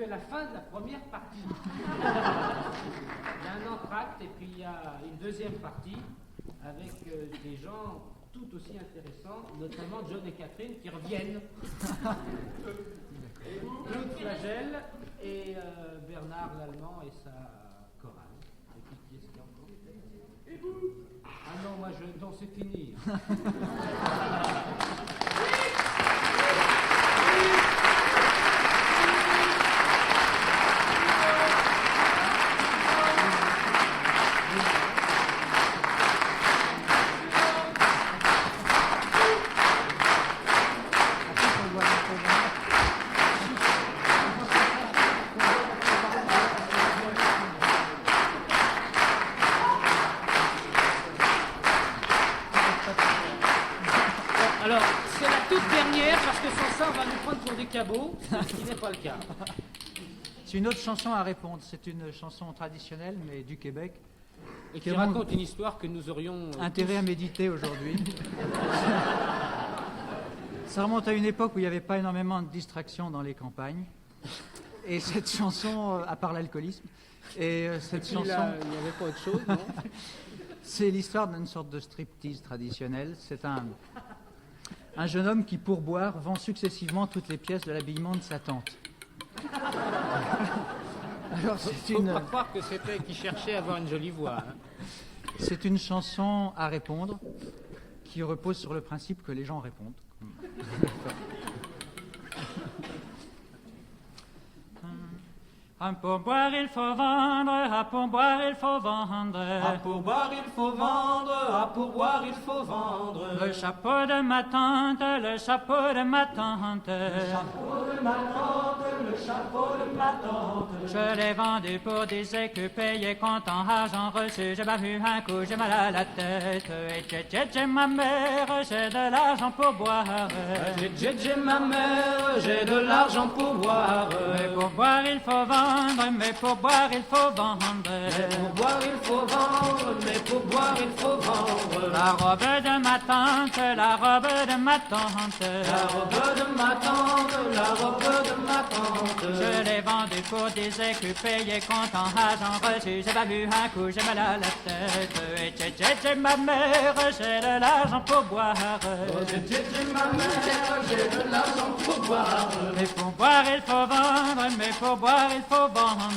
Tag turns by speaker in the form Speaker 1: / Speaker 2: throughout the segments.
Speaker 1: la fin de la première partie. Il y a un entracte et puis il y a une deuxième partie avec des gens tout aussi intéressants, notamment John et Catherine qui reviennent. Claude Flagel et Bernard Lallemand et sa chorale. Et puis qui est-ce qu'il y a encore? Et vous? Ah non, moi non, c'est fini. Alors, c'est la toute dernière parce que sans ça, on va nous prendre pour des cabots, ce qui n'est pas le cas.
Speaker 2: C'est une autre chanson à répondre. C'est une chanson traditionnelle, mais du Québec.
Speaker 1: Et qui raconte une histoire que nous aurions
Speaker 2: intérêt à méditer aujourd'hui. Ça remonte à une époque où il n'y avait pas énormément de distractions dans les campagnes. Et cette chanson, à part l'alcoolisme, cette chanson...
Speaker 1: il n'y avait pas autre chose, non?
Speaker 2: C'est l'histoire d'une sorte de striptease traditionnel. C'est un jeune homme qui, pour boire, vend successivement toutes les pièces de l'habillement de sa tante.
Speaker 1: Alors, faut pas croire que c'était qu'il cherchait à avoir une jolie voix. Hein.
Speaker 2: C'est une chanson à répondre qui repose sur le principe que les gens répondent. Un pourboire il faut vendre, un pourboire il faut vendre.
Speaker 3: Un pourboire il faut vendre, un pourboire il faut vendre.
Speaker 2: Le chapeau de ma tante, le chapeau de ma tante.
Speaker 3: Le chapeau de ma tante, le chapeau de ma tante.
Speaker 2: Je l'ai vendu pour 10 écus payés comptant argent reçu. J'ai pas vu un coup, j'ai mal à la tête. Et j'ai ma mère, j'ai de l'argent pour boire.
Speaker 3: J'ai ma mère, j'ai de l'argent pour boire.
Speaker 2: Mais pour boire il faut vendre. Mais pour boire il faut vendre.
Speaker 3: Mais pour boire il faut vendre. Mais pour boire il faut vendre.
Speaker 2: La robe de ma tante, la robe de ma tante.
Speaker 3: La robe de ma tante, la robe de ma tante.
Speaker 2: Je l'ai vendue pour 10 écus payés comptant argent reçu. J'ai pas vu un coup, j'ai mal à la tête. Et j'ai ma mère, j'ai de l'argent pour boire.
Speaker 3: J'ai ma mère, j'ai de l'argent pour boire.
Speaker 2: Mais pour boire il faut vendre. Mais pour boire il faut vendre.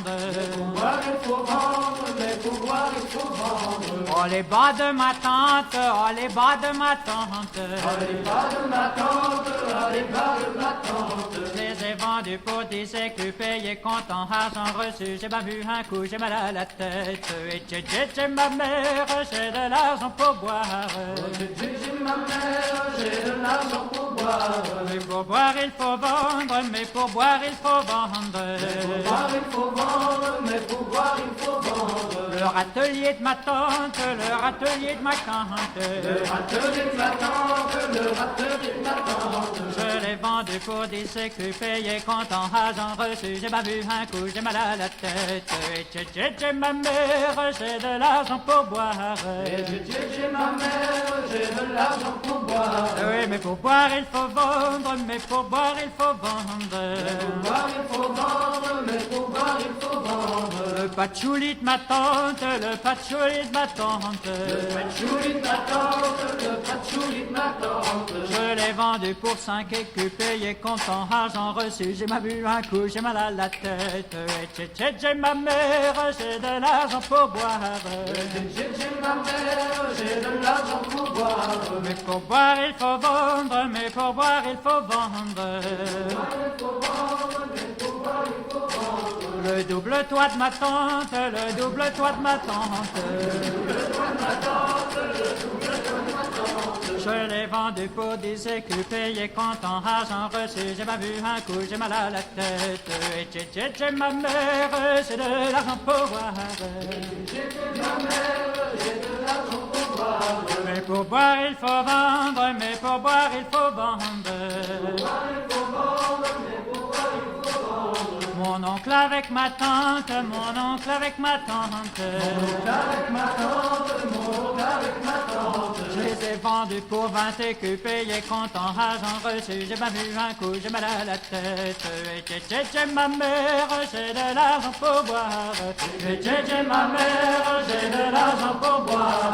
Speaker 3: Mais pour boire il faut vendre. Mais pour boire il faut vendre.
Speaker 2: Oh les bas de ma tante, oh les bas de ma tante.
Speaker 3: Oh les bas de ma tante, oh les bas de ma tante.
Speaker 2: Je les ai vendus pour 10 écus payés comptant argent reçu. J'ai pas vu un coup, j'ai mal à la tête. Et j'ai ma mère, j'ai de l'argent pour boire.
Speaker 3: J'ai ma mère, j'ai de l'argent pour boire.
Speaker 2: Mais pour boire il faut vendre, mais pour boire il faut vendre.
Speaker 3: Mais pour boire il faut vendre, mais pour boire il faut vendre.
Speaker 2: Le râtelier de ma tante, le râtelier de ma tante.
Speaker 3: Le râtelier de ma tante, le râtelier de ma tante.
Speaker 2: Je l'ai vendu pour 10 écus payés comptant argent reçu. J'ai pas vu un coup, j'ai mal à la tête. Et j'ai ma mère, j'ai de l'argent pour boire.
Speaker 3: J'ai ma mère, j'ai de l'argent pour boire.
Speaker 2: Oui, mais pour boire il faut vendre, mais pour boire il faut vendre.
Speaker 3: Mais pour boire il faut vendre, mais pour boire il faut vendre.
Speaker 2: Le patchouli de ma tante, le patchouli de ma tante.
Speaker 3: Le patchouli de ma tante, le patchouli de ma tante.
Speaker 2: Je l'ai vendu pour 5 écus payés comptant argent reçu. J'ai pas vu un coup, j'ai mal à la tête. Et j'ai ma mère, j'ai de l'argent pour boire.
Speaker 3: J'ai ma mère, j'ai de l'argent pour boire.
Speaker 2: Mais pour boire il faut vendre, mais pour boire il faut vendre. Le double toit de ma tante, le double toit de ma tante. Je l'ai vendu pour 10 écus payés comptant argent reçu. J'ai pas vu un coup, j'ai mal à la tête. Et j'ai ma mère, j'ai de l'argent pour boire.
Speaker 3: Ma mère, j'ai de l'argent pour boire.
Speaker 2: Mais pour boire il faut vendre, mais pour boire il faut vendre. Mon oncle oncle avec ma tante, mon oncle avec ma tante.
Speaker 3: Mon oncle avec ma tante, mon oncle avec ma tante.
Speaker 2: Je les ai vendus pour 20 écus, payés comptant argent reçu. J'ai pas vu un coup, j'ai mal à la tête. Et tché, ma mère, j'ai de l'argent pour boire. Et tché, ma mère, j'ai de l'argent pour boire.